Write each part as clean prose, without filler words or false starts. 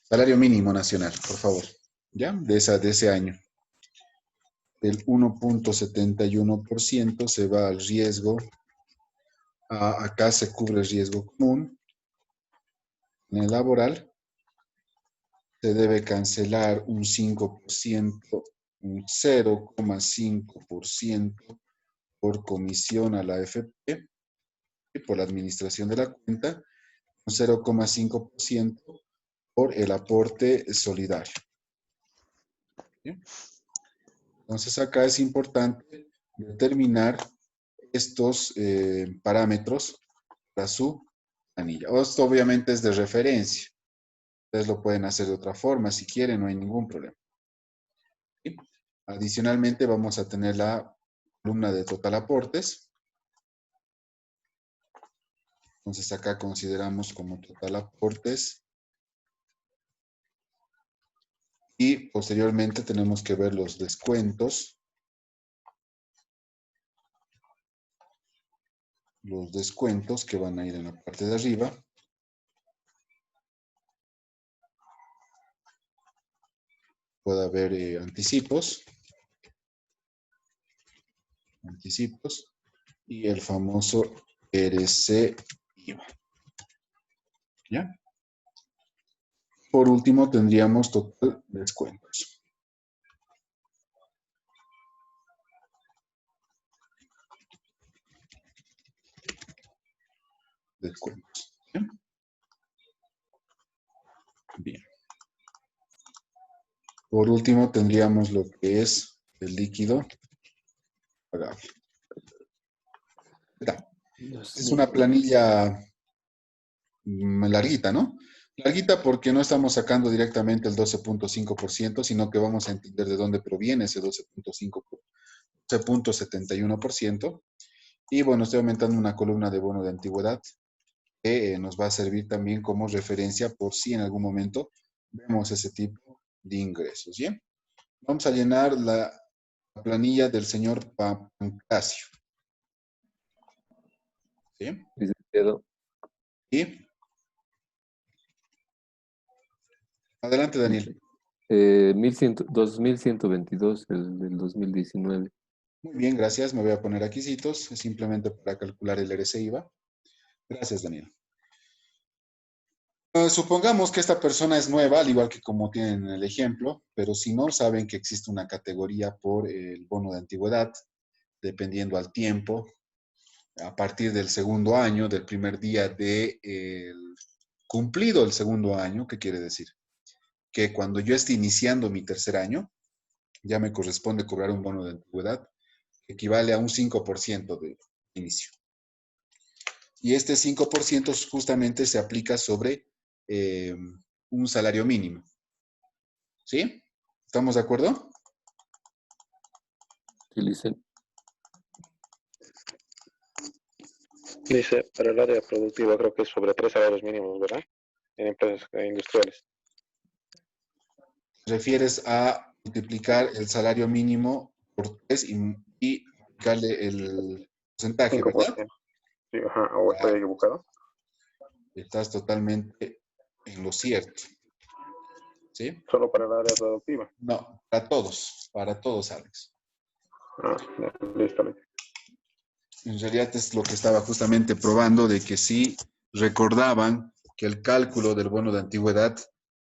Salario mínimo nacional, por favor. ¿Ya? De ese año. El 1.71% se va al riesgo. Acá se cubre el riesgo común. En el laboral se debe cancelar un 5%, un 0,5% por comisión a la AFP y por la administración de la cuenta, un 0,5% por el aporte solidario. ¿Sí? Entonces acá es importante determinar estos parámetros para su planilla. Esto obviamente es de referencia. Ustedes lo pueden hacer de otra forma si quieren, no hay ningún problema. ¿Sí? Adicionalmente vamos a tener la columna de total aportes. Entonces acá consideramos como total aportes. Y posteriormente tenemos que ver los descuentos. Los descuentos que van a ir en la parte de arriba. Puede haber anticipos. Anticipos. Y el famoso RC IVA. ¿Ya? Por último tendríamos total descuentos. Descuentos. ¿Bien? Bien. Por último tendríamos lo que es el líquido pagable. Es una planilla larguita, ¿no? Larguita porque no estamos sacando directamente el 12.5%, sino que vamos a entender de dónde proviene ese 12.71%. Y bueno, estoy aumentando una columna de bono de antigüedad que nos va a servir también como referencia por si en algún momento vemos ese tipo de ingresos. ¿Bien? Vamos a llenar la planilla del señor Pancracio. ¿Sí? ¿Y? Adelante, Daniel. 2.122, el del 2019. Muy bien, gracias. Me voy a poner aquí citos, simplemente para calcular el RC IVA. Gracias, Daniel. Supongamos que esta persona es nueva, al igual que como tienen en el ejemplo, pero si no, saben que existe una categoría por el bono de antigüedad, dependiendo al tiempo, a partir del segundo año, del primer día de cumplido el segundo año. ¿Qué quiere decir? Que cuando yo esté iniciando mi tercer año, ya me corresponde cobrar un bono de antigüedad que equivale a un 5% de inicio. Y este 5% justamente se aplica sobre un salario mínimo. ¿Sí? ¿Estamos de acuerdo? Dice, para el área productiva creo que es sobre 3 salarios mínimos, ¿verdad? En empresas industriales. Refieres a multiplicar el salario mínimo por 3 y aplicarle el porcentaje, 5%. ¿verdad? Sí, ajá, o estoy equivocado. Estás totalmente en lo cierto. ¿Sí? Solo para el área productiva. No, para todos, Alex. Ah, listo. En realidad es lo que estaba justamente probando de que sí recordaban que el cálculo del bono de antigüedad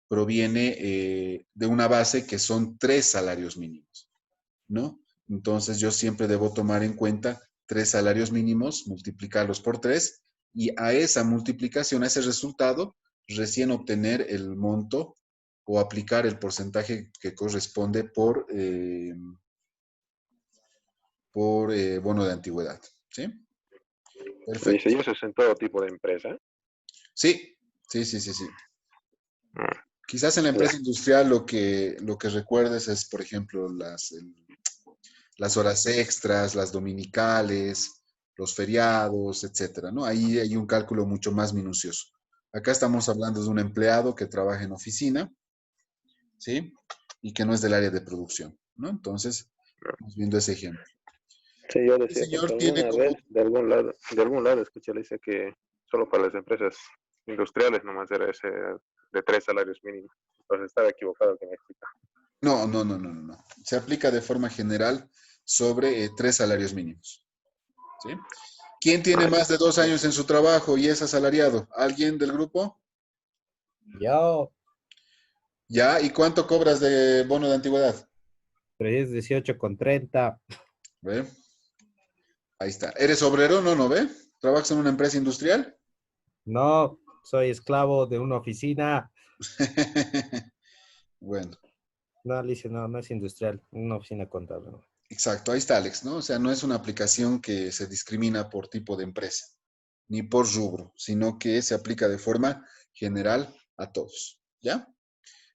proviene de una base que son 3 salarios mínimos, ¿no? Entonces yo siempre debo tomar en cuenta 3 salarios mínimos, multiplicarlos por 3 y a esa multiplicación, a ese resultado, recién obtener el monto o aplicar el porcentaje que corresponde por bono de antigüedad. ¿Sí? Perfecto. Dice, ¿y eso es en todo tipo de empresa? Sí. Quizás en la empresa industrial lo que recuerdes es, por ejemplo, las horas extras, las dominicales, los feriados, etcétera, ¿no? Ahí hay un cálculo mucho más minucioso. Acá estamos hablando de un empleado que trabaja en oficina, ¿sí? Y que no es del área de producción, ¿no? Entonces, estamos viendo ese ejemplo. Sí, yo El decía, señor porque tiene alguna como... vez, de algún lado escuché, le dice que solo para las empresas industriales nomás era ese de 3 salarios mínimos. Pues estaba equivocado el que me explica. No. Se aplica de forma general sobre 3 salarios mínimos. ¿Sí? ¿Quién tiene más de 2 años en su trabajo y es asalariado? ¿Alguien del grupo? Yo, Ya, ¿y cuánto cobras de bono de antigüedad? 318,30. ¿Ve? Ahí está. ¿Eres obrero? No, ¿ve? ¿Trabajas en una empresa industrial? No, soy esclavo de una oficina. Bueno, No, Alicia, no, no es industrial, una oficina contable. ¿No? exacto, ahí está Alex, ¿no? O sea, no es una aplicación que se discrimina por tipo de empresa, ni por rubro, sino que se aplica de forma general a todos, ¿ya?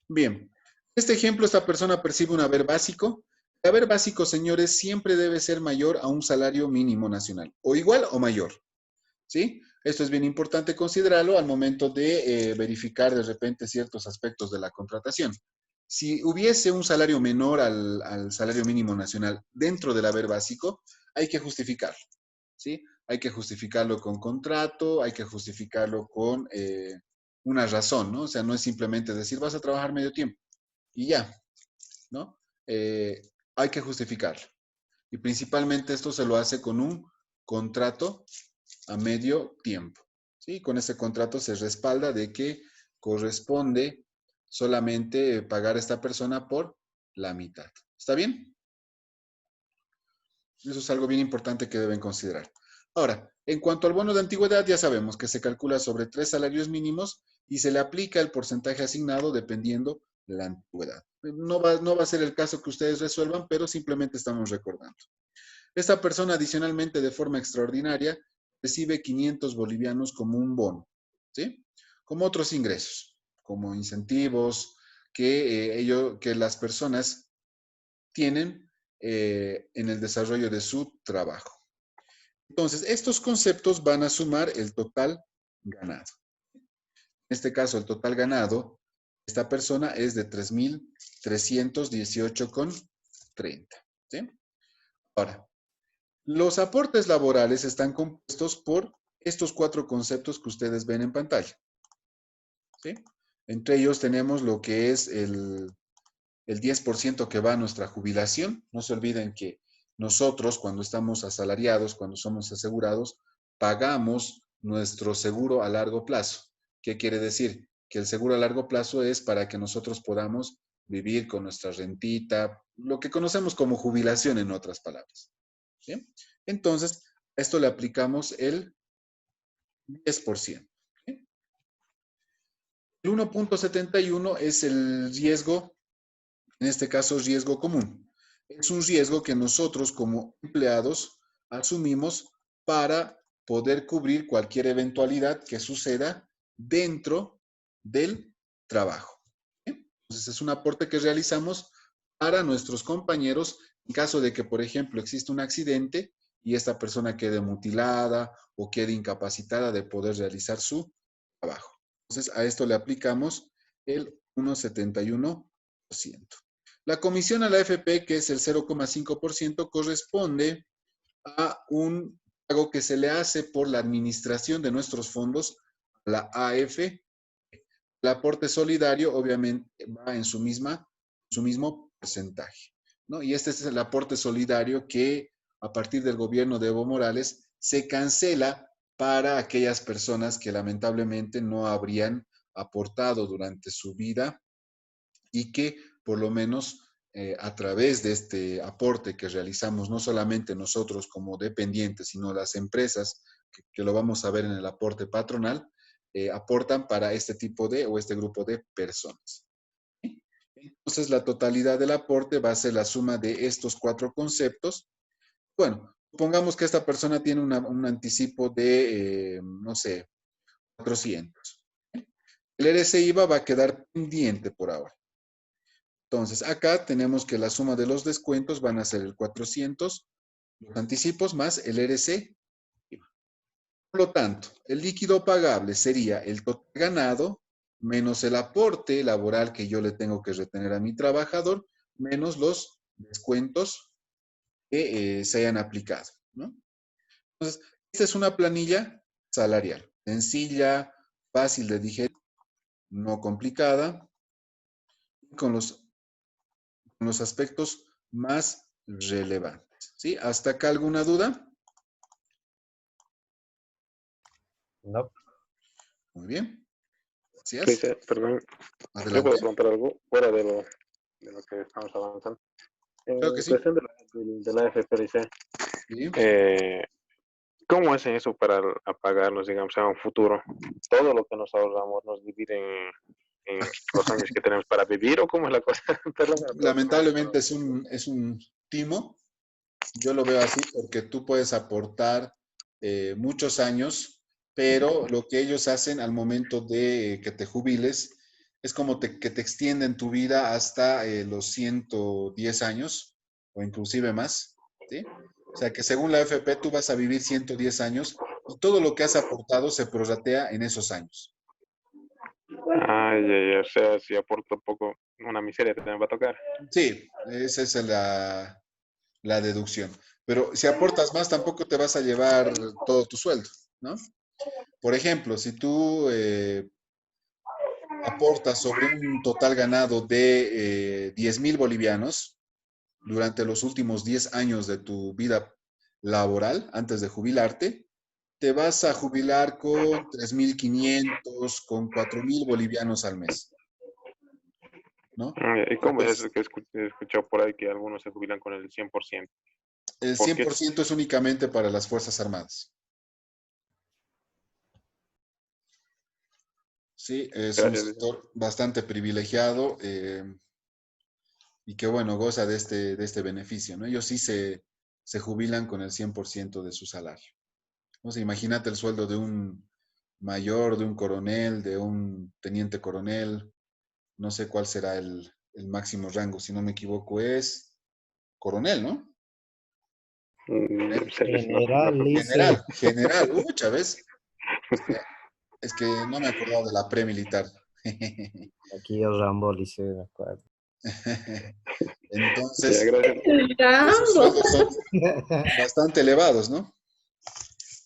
Bien, este ejemplo, esta persona percibe un haber básico. El haber básico, señores, siempre debe ser mayor a un salario mínimo nacional, o igual o mayor, ¿sí? Esto es bien importante considerarlo al momento de verificar de repente ciertos aspectos de la contratación. Si hubiese un salario menor al salario mínimo nacional dentro del haber básico, hay que justificarlo, ¿sí? Hay que justificarlo con contrato, hay que justificarlo con una razón, ¿no? O sea, no es simplemente decir, vas a trabajar medio tiempo y ya, ¿no? Hay que justificarlo. Y principalmente esto se lo hace con un contrato a medio tiempo, ¿sí? Con ese contrato se respalda de que corresponde solamente pagar a esta persona por la mitad. ¿Está bien? Eso es algo bien importante que deben considerar. Ahora, en cuanto al bono de antigüedad, ya sabemos que se calcula sobre 3 salarios mínimos y se le aplica el porcentaje asignado dependiendo de la antigüedad. No va a ser el caso que ustedes resuelvan, pero simplemente estamos recordando. Esta persona adicionalmente de forma extraordinaria recibe 500 bolivianos como un bono, ¿sí? Como otros ingresos, como incentivos que las personas tienen en el desarrollo de su trabajo. Entonces, estos conceptos van a sumar el total ganado. En este caso, el total ganado, esta persona es de 3.318,30, ¿sí? Ahora, los aportes laborales están compuestos por estos 4 conceptos que ustedes ven en pantalla, ¿sí? Entre ellos tenemos lo que es el 10% que va a nuestra jubilación. No se olviden que nosotros, cuando estamos asalariados, cuando somos asegurados, pagamos nuestro seguro a largo plazo. ¿Qué quiere decir? Que el seguro a largo plazo es para que nosotros podamos vivir con nuestra rentita, lo que conocemos como jubilación en otras palabras. ¿Sí? Entonces, a esto le aplicamos el 10%. ¿Sí? El 1.71 es el riesgo, en este caso riesgo común. Es un riesgo que nosotros como empleados asumimos para poder cubrir cualquier eventualidad que suceda dentro del trabajo. ¿Sí? Entonces es un aporte que realizamos para nuestros compañeros en caso de que, por ejemplo, exista un accidente y esta persona quede mutilada o quede incapacitada de poder realizar su trabajo. Entonces a esto le aplicamos el 1.71%. La comisión a la AFP, que es el 0,5%, corresponde a un pago que se le hace por la administración de nuestros fondos a la AFP. El aporte solidario, obviamente, va en su mismo porcentaje, ¿no? Y este es el aporte solidario que, a partir del gobierno de Evo Morales, se cancela para aquellas personas que lamentablemente no habrían aportado durante su vida y que por lo menos a través de este aporte que realizamos no solamente nosotros como dependientes, sino las empresas, que lo vamos a ver en el aporte patronal, aportan para este tipo de o este grupo de personas. Entonces, la totalidad del aporte va a ser la suma de estos 4 conceptos. Bueno, supongamos que esta persona tiene un anticipo de, no sé, 400. El RSI va a quedar pendiente por ahora. Entonces, acá tenemos que la suma de los descuentos van a ser el 400, los anticipos más el RC. Por lo tanto, el líquido pagable sería el total ganado menos el aporte laboral que yo le tengo que retener a mi trabajador, menos los descuentos que se hayan aplicado, ¿no? Entonces, esta es una planilla salarial, sencilla, fácil de digerir, no complicada. con los aspectos más relevantes. ¿Sí? ¿Hasta acá alguna duda? No, Muy bien. Gracias. Cristian, perdón, yo puedo Adelante. preguntar algo fuera de lo que estamos avanzando. Creo que En sí. cuestión de la FPLC, Sí. ¿cómo hacen eso para apagarnos, digamos, a un futuro? ¿Todo lo que nos ahorramos nos dividen en los años que tenemos para vivir o cómo es la cosa? Perdón, la pregunta, Lamentablemente es un timo. Yo lo veo así porque tú puedes aportar muchos años, pero lo que ellos hacen al momento de que te jubiles es como que te extienden tu vida hasta los 110 años o inclusive más, ¿sí? O sea que según la AFP tú vas a vivir 110 años y todo lo que has aportado se prorratea en esos años. Ay, o sea, si aporto poco, una miseria te va a tocar. Sí, esa es la deducción. Pero si aportas más, tampoco te vas a llevar todo tu sueldo, ¿no? Por ejemplo, si tú aportas sobre un total ganado de 10,000 bolivianos durante los últimos 10 años de tu vida laboral, antes de jubilarte, te vas a jubilar con 3,500, con 4,000 bolivianos al mes, ¿no? ¿Y cómo es eso Entonces, que he escuchado por ahí que algunos se jubilan con el 100%? el ¿Por cien qué? por ciento es únicamente para las Fuerzas Armadas. Sí, es un Gracias. sector bastante privilegiado y que, bueno, goza de este beneficio, ¿no? Ellos sí se jubilan con el 100% de su salario. No sé, imagínate el sueldo de un mayor, de un coronel, de un teniente coronel, no sé cuál será el máximo rango, si no me equivoco, es coronel, ¿no? Servicio, general, dice. General, ¿ves? Es que no me acordaba de la pre-militar. Aquí yo Rambo, dice, me acuerdo. Ya, Entonces, gracias. esos Rambo. sueldos son bastante elevados, ¿no?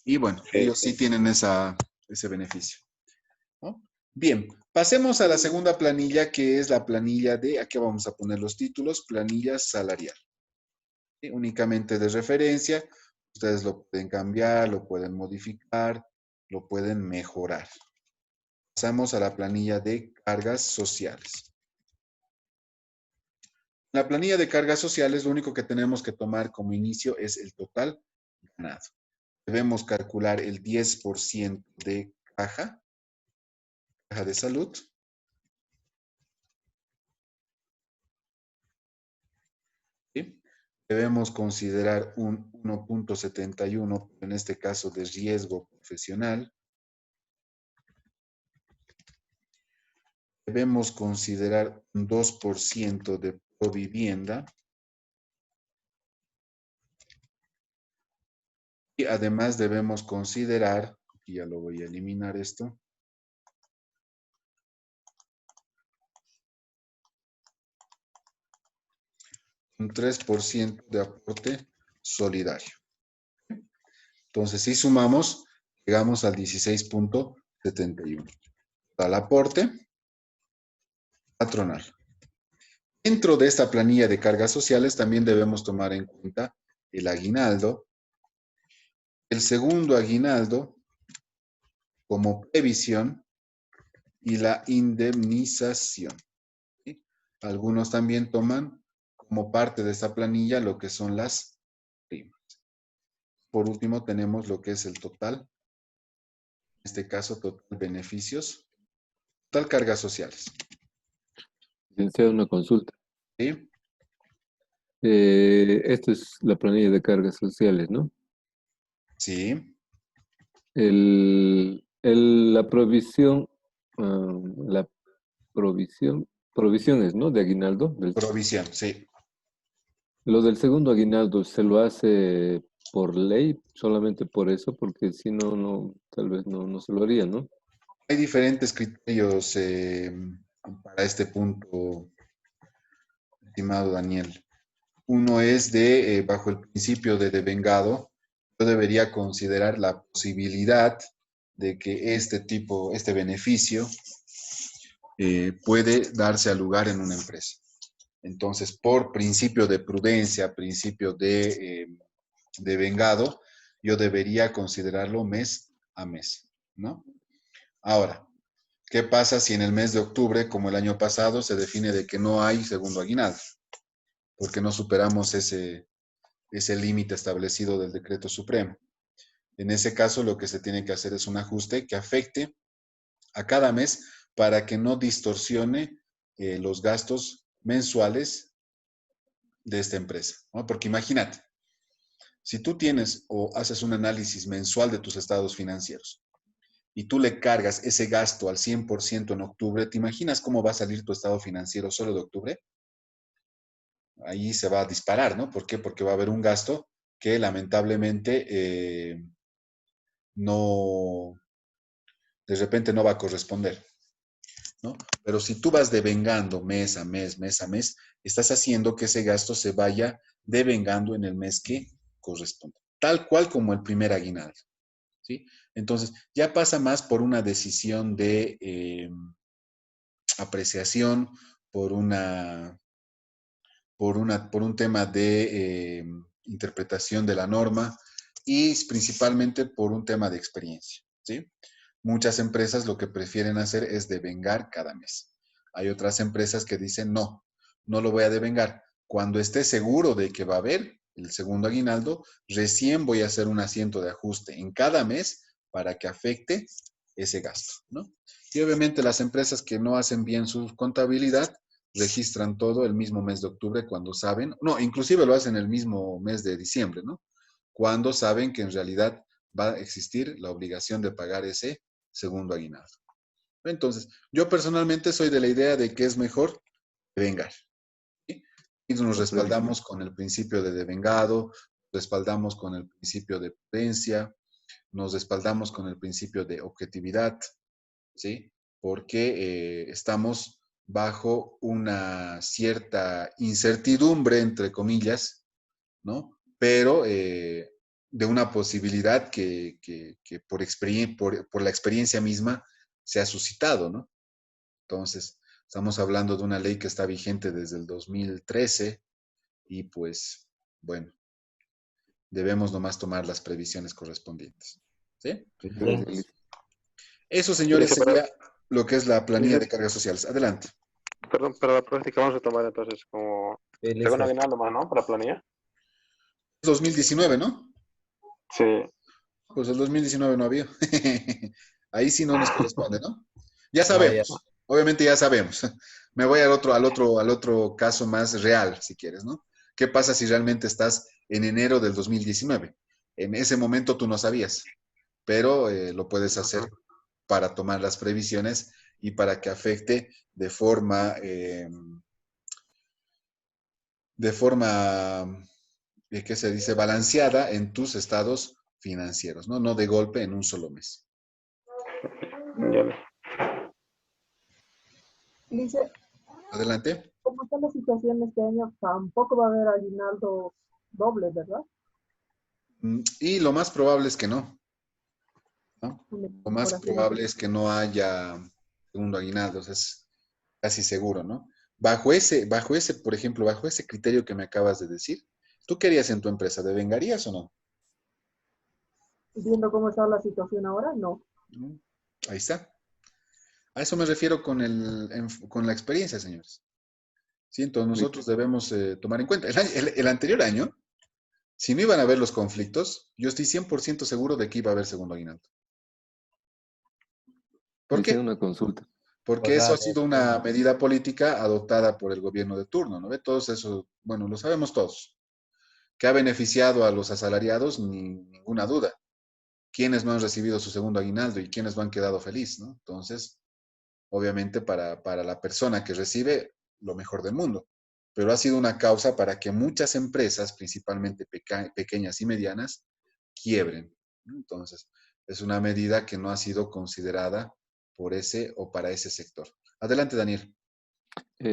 Y bueno, Sí, ellos sí tienen ese beneficio, ¿no? Bien, pasemos a la segunda planilla, que es la planilla de, aquí vamos a poner los títulos, planilla salarial. ¿Sí? Únicamente de referencia, ustedes lo pueden cambiar, lo pueden modificar, lo pueden mejorar. Pasamos a la planilla de cargas sociales. En la planilla de cargas sociales, lo único que tenemos que tomar como inicio es el total ganado. Debemos calcular el 10% de caja de salud. ¿Sí? Debemos considerar un 1,71, en este caso de riesgo profesional. Debemos considerar un 2% de provivienda. Y además debemos considerar, aquí ya lo voy a eliminar esto, un 3% de aporte solidario. Entonces, si sumamos, llegamos al 16,71. Al aporte patronal. Dentro de esta planilla de cargas sociales también debemos tomar en cuenta el aguinaldo, el segundo aguinaldo como previsión y la indemnización. ¿Sí? Algunos también toman como parte de esta planilla lo que son las primas. Por último, tenemos lo que es el total, en este caso, total beneficios, total cargas sociales. Licenciado, una consulta. ¿Sí? Esta es la planilla de cargas sociales, ¿no? Sí. La provisión, la provisiones, ¿no? De aguinaldo. Provisión, sí. Lo del segundo aguinaldo se lo hace por ley, solamente por eso, porque si no, tal vez no se lo haría, ¿no? Hay diferentes criterios para este punto, estimado Daniel. Uno es bajo el principio de devengado, yo debería considerar la posibilidad de que este beneficio puede darse al lugar en una empresa. Entonces, por principio de prudencia, principio de vengado, yo debería considerarlo mes a mes, ¿no? Ahora, ¿qué pasa si en el mes de octubre, como el año pasado, se define de que no hay segundo aguinaldo? Porque no superamos ese límite establecido del decreto supremo. En ese caso, lo que se tiene que hacer es un ajuste que afecte a cada mes para que no distorsione los gastos mensuales de esta empresa, ¿no? Porque imagínate, si tú tienes o haces un análisis mensual de tus estados financieros y tú le cargas ese gasto al 100% en octubre, ¿te imaginas cómo va a salir tu estado financiero solo de octubre? Ahí se va a disparar, ¿no? ¿Por qué? Porque va a haber un gasto que lamentablemente no, de repente no va a corresponder, ¿no? Pero si tú vas devengando mes a mes, mes a mes, estás haciendo que ese gasto se vaya devengando en el mes que corresponde, tal cual como el primer aguinaldo, ¿sí? Entonces, ya pasa más por una decisión de apreciación, por por un tema de interpretación de la norma y principalmente por un tema de experiencia, ¿sí? Muchas empresas lo que prefieren hacer es devengar cada mes. Hay otras empresas que dicen, no, no lo voy a devengar. Cuando esté seguro de que va a haber el segundo aguinaldo, recién voy a hacer un asiento de ajuste en cada mes para que afecte ese gasto, ¿no? Y obviamente las empresas que no hacen bien su contabilidad registran todo el mismo mes de octubre cuando saben, no, inclusive lo hacen el mismo mes de diciembre, ¿no? Cuando saben que en realidad va a existir la obligación de pagar ese segundo aguinaldo. Entonces, yo personalmente soy de la idea de que es mejor devengar, ¿sí? Y nos respaldamos con el principio de devengado, respaldamos con el principio de prudencia, nos respaldamos con el principio de objetividad, ¿sí? Porque estamos bajo una cierta incertidumbre, entre comillas, ¿no? Pero de una posibilidad que por la experiencia misma se ha suscitado, ¿no? Entonces, estamos hablando de una ley que está vigente desde el 2013 y pues, bueno, debemos nomás tomar las previsiones correspondientes, ¿sí? Bien. Eso, señores, Dice, sería lo que es la planilla dice, de cargas sociales. Adelante. perdón, para la práctica vamos a tomar entonces como segundo Listo. aguinaldo más, ¿no? Para la planilla. 2019, ¿no? Sí. Pues el 2019 no había. Ahí sí no nos corresponde, ¿no? Ya No, ya. sabemos, obviamente ya sabemos. Me voy al otro caso más real, si quieres, ¿no? ¿Qué pasa si realmente estás en enero del 2019? En ese momento tú no sabías, pero lo puedes hacer para tomar las previsiones y para que afecte de forma, ¿qué se dice? Balanceada en tus estados financieros, ¿no? No de golpe en un solo mes. Ya. Dice, Adelante. ¿cómo está la situación este año? Tampoco va a haber aguinaldo doble, ¿verdad? Y lo más probable es que no, ¿no? Lo más Por así decirlo. probable es que no haya segundo aguinaldo, o sea, es casi seguro, ¿no? Por ejemplo, bajo ese criterio que me acabas de decir, ¿tú qué harías en tu empresa? ¿Devengarías o no? Viendo cómo está la situación ahora, no. ¿No? Ahí está. A eso me refiero con la experiencia, señores. Sí, entonces nosotros debemos tomar en cuenta. El anterior año, si no iban a haber los conflictos, yo estoy 100% seguro de que iba a haber segundo aguinaldo. ¿Por Hice qué? una consulta. Porque O eso sea, ha sido una medida política adoptada por el gobierno de turno, ¿no ve? Todos eso, bueno, lo sabemos todos. ¿Que ha beneficiado a los asalariados? Ninguna duda. ¿Quiénes no han recibido su segundo aguinaldo y quiénes no han quedado feliz, ¿no? Entonces, obviamente para la persona que recibe lo mejor del mundo. Pero ha sido una causa para que muchas empresas, principalmente pequeñas y medianas, quiebren, ¿no? Entonces, es una medida que no ha sido considerada por ese o para ese sector. Adelante, Daniel.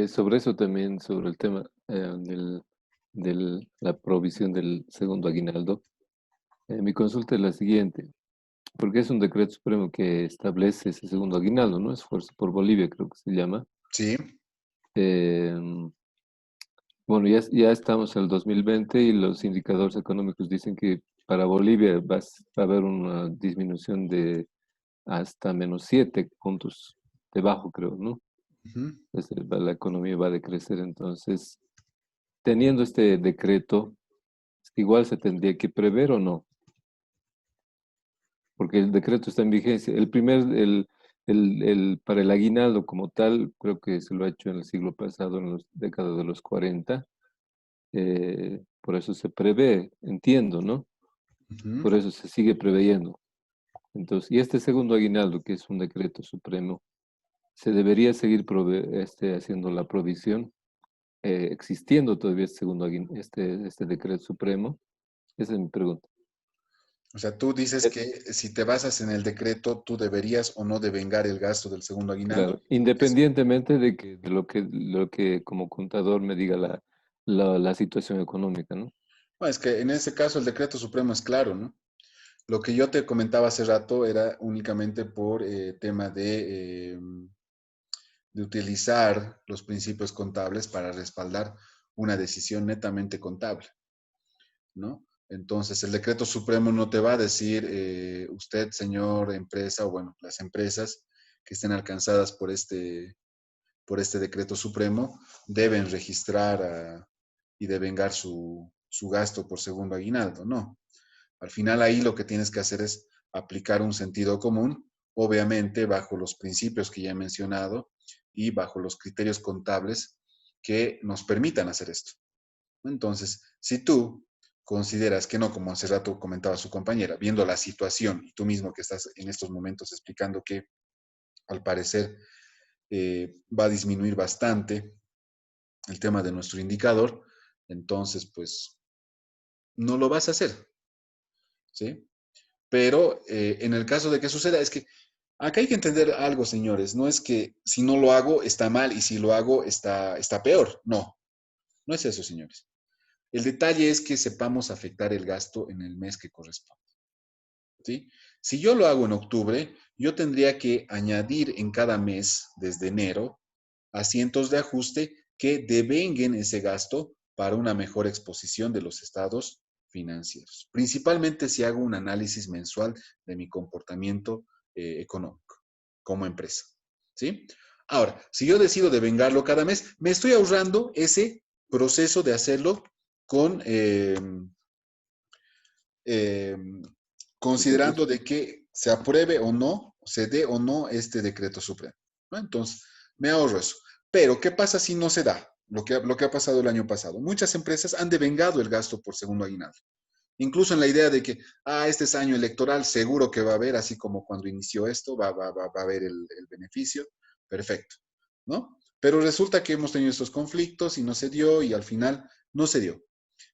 Sobre eso también, sobre el tema la provisión del segundo aguinaldo, mi consulta es la siguiente. Porque es un decreto supremo que establece ese segundo aguinaldo, ¿no? Esfuerzo por Bolivia, creo que se llama. Sí, Eh, bueno, ya estamos en el 2020 y los indicadores económicos dicen que para Bolivia va a haber una disminución de hasta -7 puntos debajo, creo, ¿no? ujú. La economía va a decrecer, entonces, teniendo este decreto, igual se tendría que prever o no, porque el decreto está en vigencia. Para el aguinaldo como tal, creo que se lo ha hecho en el siglo pasado, en las décadas de los 40, por eso se prevé, entiendo, ¿no? Ujú. Por eso se sigue preveyendo. Entonces, y este segundo aguinaldo, que es un decreto supremo, se debería seguir haciendo la provisión, existiendo todavía este decreto supremo. Esa es mi pregunta. O sea, tú dices que si te basas en el decreto, tú deberías o no devengar el gasto del segundo aguinaldo. Claro, independientemente de lo que como contador me diga la situación económica, ¿no? No, es que en ese caso el decreto supremo es claro, ¿no? Lo que yo te comentaba hace rato era únicamente por tema de utilizar los principios contables para respaldar una decisión netamente contable, ¿no? Entonces, el decreto supremo no te va a decir, usted, señor empresa, o bueno, las empresas que estén alcanzadas por este decreto supremo, deben registrar y devengar su gasto por segundo aguinaldo, no. Al final ahí lo que tienes que hacer es aplicar un sentido común, obviamente bajo los principios que ya he mencionado y bajo los criterios contables que nos permitan hacer esto. Entonces, si tú consideras que no, como hace rato comentaba su compañera, viendo la situación y tú mismo que estás en estos momentos explicando que al parecer va a disminuir bastante el tema de nuestro indicador, entonces pues no lo vas a hacer, ¿sí? Pero en el caso de que suceda, es que acá hay que entender algo, señores, no es que si no lo hago está mal y si lo hago está peor, no, no es eso, señores. El detalle es que sepamos afectar el gasto en el mes que corresponde, ¿sí? Si yo lo hago en octubre, yo tendría que añadir en cada mes, desde enero, asientos de ajuste que devenguen ese gasto para una mejor exposición de los estados financieros, principalmente si hago un análisis mensual de mi comportamiento económico como empresa, ¿sí? Ahora, si yo decido devengarlo cada mes, me estoy ahorrando ese proceso de hacerlo con, eh, considerando de que se apruebe o no, se dé o no este decreto supremo, ¿no? Entonces, me ahorro eso. Pero, ¿qué pasa si no se da? Lo que ha pasado el año pasado. Muchas empresas han devengado el gasto por segundo aguinaldo. Incluso en la idea de que, este es año electoral, seguro que va a haber, así como cuando inició esto, va a haber el beneficio. Perfecto, ¿no? Pero resulta que hemos tenido estos conflictos y no se dio y al final no se dio.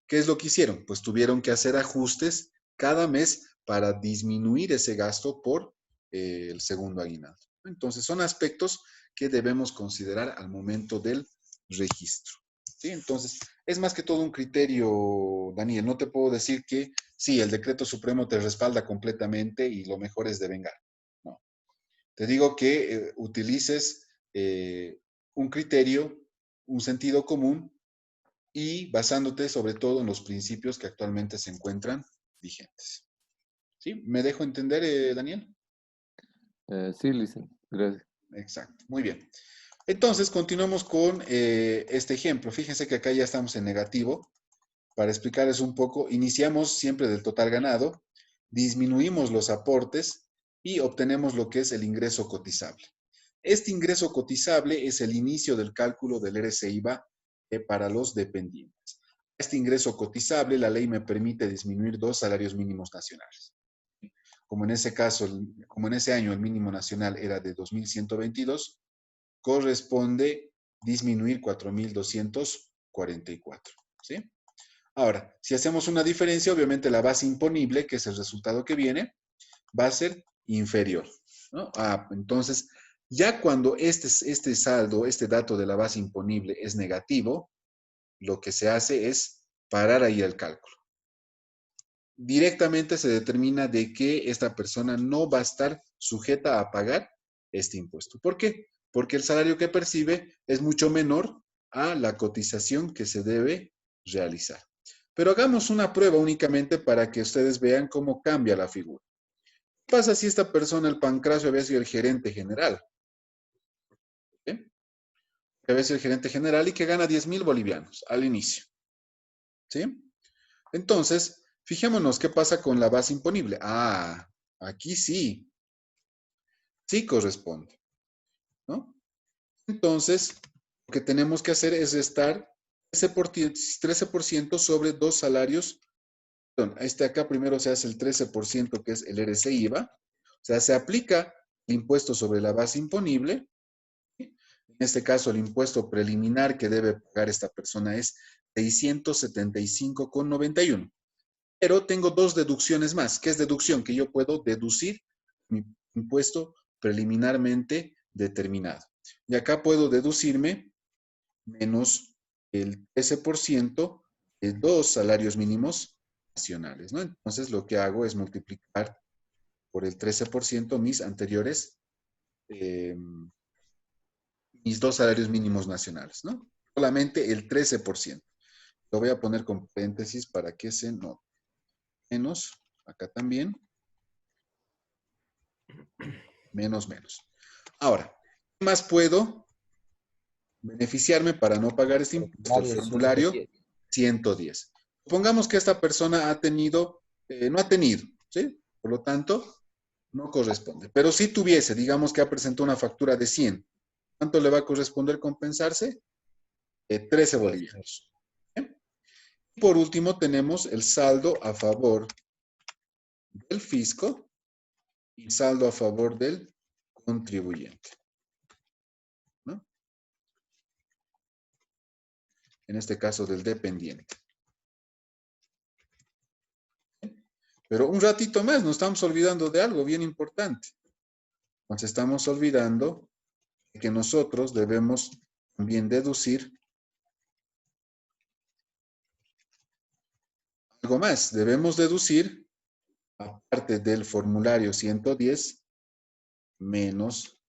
¿Qué es lo que hicieron? Pues tuvieron que hacer ajustes cada mes para disminuir ese gasto por el segundo aguinaldo. Entonces, son aspectos que debemos considerar al momento del registro, ¿sí? Entonces, es más que todo un criterio, Daniel. No te puedo decir que sí, el decreto supremo te respalda completamente y lo mejor es devengar. No. Te digo que utilices un criterio, un sentido común y basándote sobre todo en los principios que actualmente se encuentran vigentes. ¿Sí? ¿Me dejo entender, Daniel? Sí, Listen, gracias. Exacto, muy bien. Entonces, continuamos con este ejemplo. Fíjense que acá ya estamos en negativo. Para explicarles un poco, iniciamos siempre del total ganado, disminuimos los aportes y obtenemos lo que es el ingreso cotizable. Este ingreso cotizable es el inicio del cálculo del RCIVA para los dependientes. Este ingreso cotizable, la ley me permite disminuir 2 salarios mínimos nacionales. Como en ese caso, como en ese año el mínimo nacional era de 2.122, corresponde disminuir 4.244, ¿sí? Ahora, si hacemos una diferencia, obviamente la base imponible, que es el resultado que viene, va a ser inferior, ¿no? Entonces, ya cuando este saldo, este dato de la base imponible es negativo, lo que se hace es parar ahí el cálculo. directamente se determina de que esta persona no va a estar sujeta a pagar este impuesto. ¿Por qué? Porque el salario que percibe es mucho menor a la cotización que se debe realizar. Pero hagamos una prueba únicamente para que ustedes vean cómo cambia la figura. ¿Qué pasa si esta persona, el Pancracio, había sido el gerente general? ¿Eh? Había sido el gerente general y que gana 10.000 bolivianos al inicio. ¿Sí? Entonces, fijémonos qué pasa con la base imponible. Ah, aquí sí. Sí corresponde, ¿no? Entonces, lo que tenemos que hacer es restar 13% sobre dos salarios. Perdón, acá primero se hace el 13% que es el RC-IVA. O sea, se aplica el impuesto sobre la base imponible. En este caso, el impuesto preliminar que debe pagar esta persona es 675,91. Pero tengo dos deducciones más. ¿Qué es deducción? Que yo puedo deducir mi impuesto preliminarmente determinado. Y acá puedo deducirme menos el 13% de dos salarios mínimos nacionales, ¿no? Entonces, lo que hago es multiplicar por el 13% mis anteriores, mis dos salarios mínimos nacionales, ¿no? Solamente el 13%. Lo voy a poner con paréntesis para que se note. Menos, acá también, menos. Ahora, ¿qué más puedo beneficiarme para no pagar este impuesto? El formulario 110. Supongamos que esta persona ha tenido, no ha tenido, ¿sí? Por lo tanto, no corresponde. Pero si tuviese, digamos que ha presentado una factura de 100, ¿cuánto le va a corresponder compensarse? 13 bolivianos. ¿Bien? Y por último, tenemos el saldo a favor del fisco y saldo a favor del contribuyente, ¿no? En este caso del dependiente. Pero un ratito más, nos estamos olvidando de algo bien importante. Nos estamos olvidando que nosotros debemos también deducir algo más. Debemos deducir, aparte del formulario 110, menos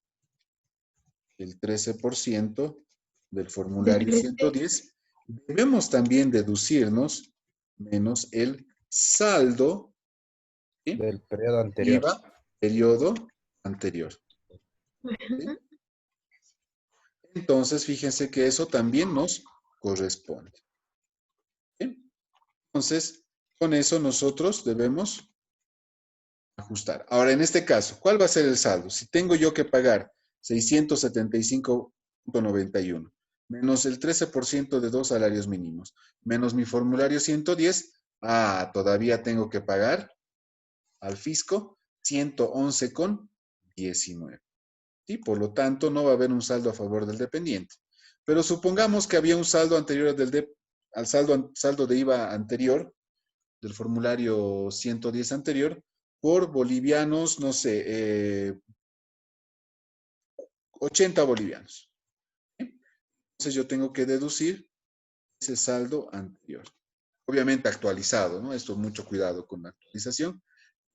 el 13% del formulario 110, debemos también deducirnos menos el saldo, ¿sí?, del periodo anterior. IVA, periodo anterior. ¿Sí? Entonces, fíjense que eso también nos corresponde. ¿Sí? Entonces, con eso nosotros debemos ajustar. Ahora, en este caso, ¿cuál va a ser el saldo? Si tengo yo que pagar 675,91 menos el 13% de dos salarios mínimos, menos mi formulario 110, todavía tengo que pagar al fisco 111,19. ¿Sí? Por lo tanto, no va a haber un saldo a favor del dependiente. Pero supongamos que había un saldo anterior al saldo de IVA anterior, del formulario 110 anterior, por bolivianos, no sé, 80 bolivianos. ¿Sí? Entonces yo tengo que deducir ese saldo anterior. Obviamente actualizado, ¿no? Esto, mucho cuidado con la actualización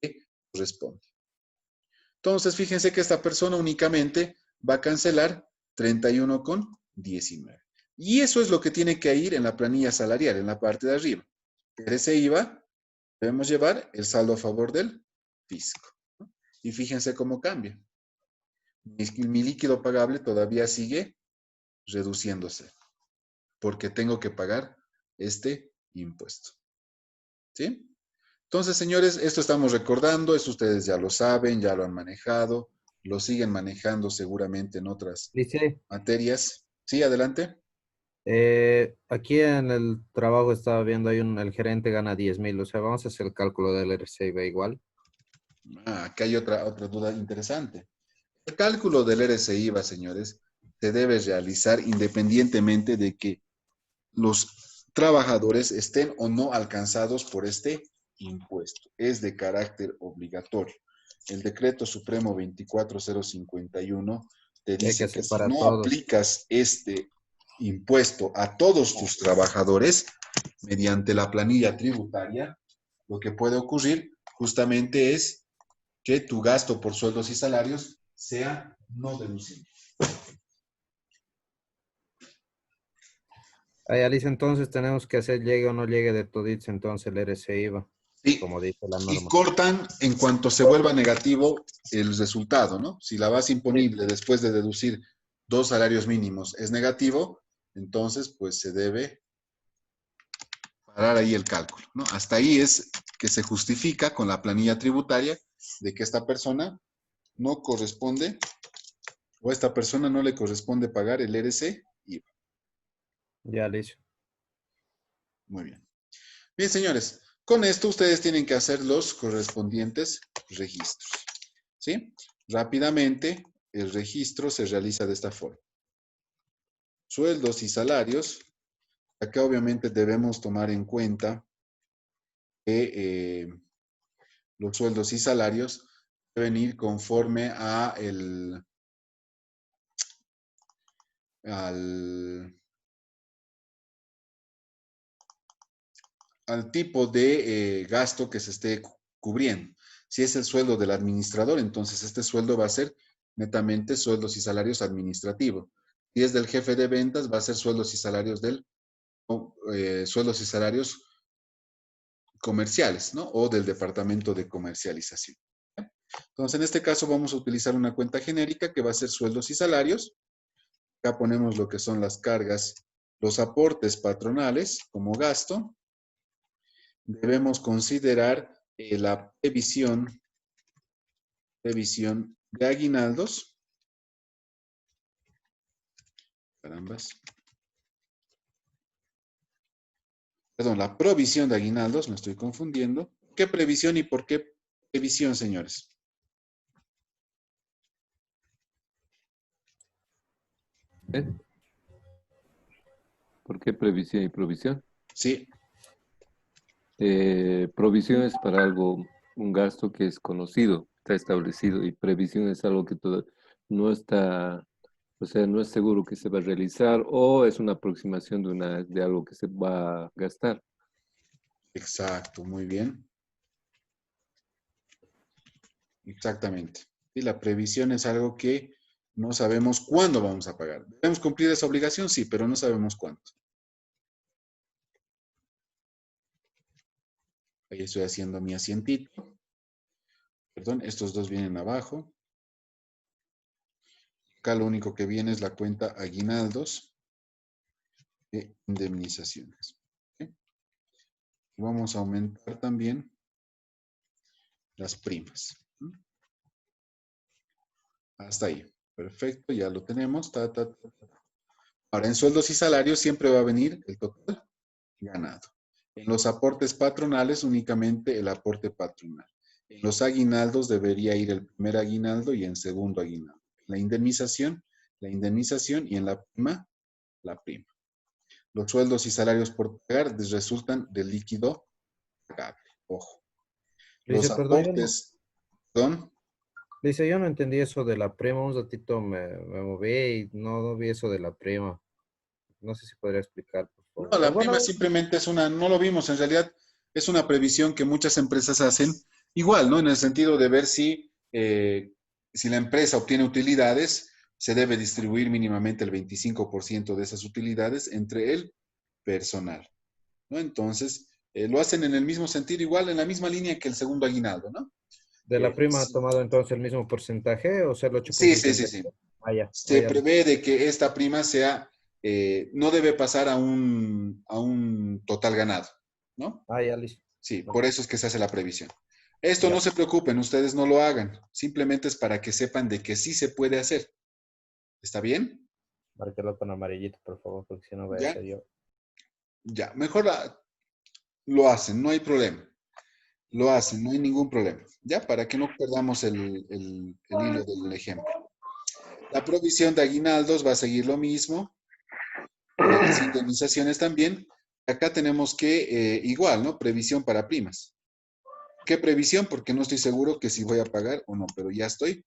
que corresponde. Entonces, fíjense que esta persona únicamente va a cancelar 31,19. Y eso es lo que tiene que ir en la planilla salarial, en la parte de arriba. De ese IVA debemos llevar el saldo a favor del fisco, ¿no? Y fíjense cómo cambia. Mi líquido pagable todavía sigue reduciéndose, porque tengo que pagar este impuesto. ¿Sí? Entonces, señores, esto estamos recordando, eso ustedes ya lo saben, ya lo han manejado, lo siguen manejando seguramente en otras Dice, materias. Sí, adelante. aquí en el trabajo estaba viendo, el gerente gana 10.000, o sea, vamos a hacer el cálculo del RCIVA igual. Acá hay otra duda interesante. El cálculo del RCIVA, señores, se debe realizar independientemente de que los trabajadores estén o no alcanzados por este impuesto. Es de carácter obligatorio. El decreto supremo 24051 te Hay que dice hacer que si para no todos. aplicas este impuesto a todos tus trabajadores mediante la planilla tributaria, lo que puede ocurrir justamente es que tu gasto por sueldos y salarios sea no deducible. Ahí, Alice, entonces tenemos que hacer llegue o no llegue de todits, entonces el RC-IVA, Sí. como dice la Y norma. cortan en cuanto se vuelva negativo el resultado, ¿no? Si la base imponible después de deducir 2 salarios mínimos es negativo, entonces pues se debe parar ahí el cálculo, ¿no? Hasta ahí es que se justifica con la planilla tributaria de que esta persona no corresponde o a esta persona no le corresponde pagar el RC IVA. Ya, Alice. Muy bien. Bien, señores, con esto ustedes tienen que hacer los correspondientes registros, ¿sí? Rápidamente, el registro se realiza de esta forma. Sueldos y salarios. Acá obviamente debemos tomar en cuenta que los sueldos y salarios deben ir conforme a al tipo de gasto que se esté cubriendo. Si es el sueldo del administrador, entonces este sueldo va a ser netamente sueldos y salarios administrativos. Si es del jefe de ventas, va a ser sueldos y salarios sueldos y salarios comerciales, ¿no? O del departamento de comercialización. Entonces, en este caso vamos a utilizar una cuenta genérica que va a ser sueldos y salarios. Acá ponemos lo que son las cargas, los aportes patronales como gasto. Debemos considerar la previsión de aguinaldos. Carambas. Perdón, la provisión de aguinaldos, me estoy confundiendo. ¿Qué previsión y por qué previsión, señores? ¿Por qué previsión y provisión? Sí, Provisión es para algo, un gasto que es conocido, está establecido, y previsión es algo que no está, o sea, no es seguro que se va a realizar o es una aproximación de algo que se va a gastar. exacto, muy bien. Exactamente. Y la previsión es algo que no sabemos cuándo vamos a pagar. ¿Debemos cumplir esa obligación? Sí, pero no sabemos cuándo. Ahí estoy haciendo mi asientito. Perdón, estos dos vienen abajo. Acá lo único que viene es la cuenta aguinaldos e indemnizaciones. ¿Okay? Y vamos a aumentar también las primas. Hasta ahí. Perfecto, ya lo tenemos. Ahora, en sueldos y salarios siempre va a venir el total ganado. En los aportes patronales, únicamente el aporte patronal. En los aguinaldos debería ir el primer aguinaldo y en segundo aguinaldo. La indemnización y en la prima, la prima. Los sueldos y salarios por pagar resultan del líquido pagable. Ojo. Los Dice, perdón, aportes, perdón. dice, yo no entendí eso de la prima. Un ratito me moví y no vi eso de la prima. No sé si podría explicar, por No, favor. O la prima bueno, simplemente es no lo vimos, en realidad es una previsión que muchas empresas hacen, igual, ¿no? En el sentido de ver si la empresa obtiene utilidades, se debe distribuir mínimamente el 25% de esas utilidades entre el personal, ¿no? Entonces, lo hacen en el mismo sentido, igual en la misma línea que el segundo aguinaldo, ¿no? de la prima ha Sí, tomado entonces el mismo porcentaje o sea, el sí, 8.70. sí. Ah, ya. Se prevé de que esta prima no debe pasar a un total ganado, ¿no? Ah, ya, listo. Sí, Ok, por eso es que se hace la previsión. Esto no ya. se preocupen, ustedes no lo hagan. Simplemente es para que sepan de que sí se puede hacer. ¿Está bien? Márquelo con amarillito, por favor, porque si no voy a Ya, ser yo. ya. Mejor lo hacen, no hay problema. Lo hacen, no hay ningún problema. Ya, para que no perdamos el hilo del ejemplo. La provisión de aguinaldos va a seguir lo mismo. Las indemnizaciones también. Acá tenemos que, igual, ¿no? Previsión para primas. ¿Qué previsión? Porque no estoy seguro que si voy a pagar o no, pero ya estoy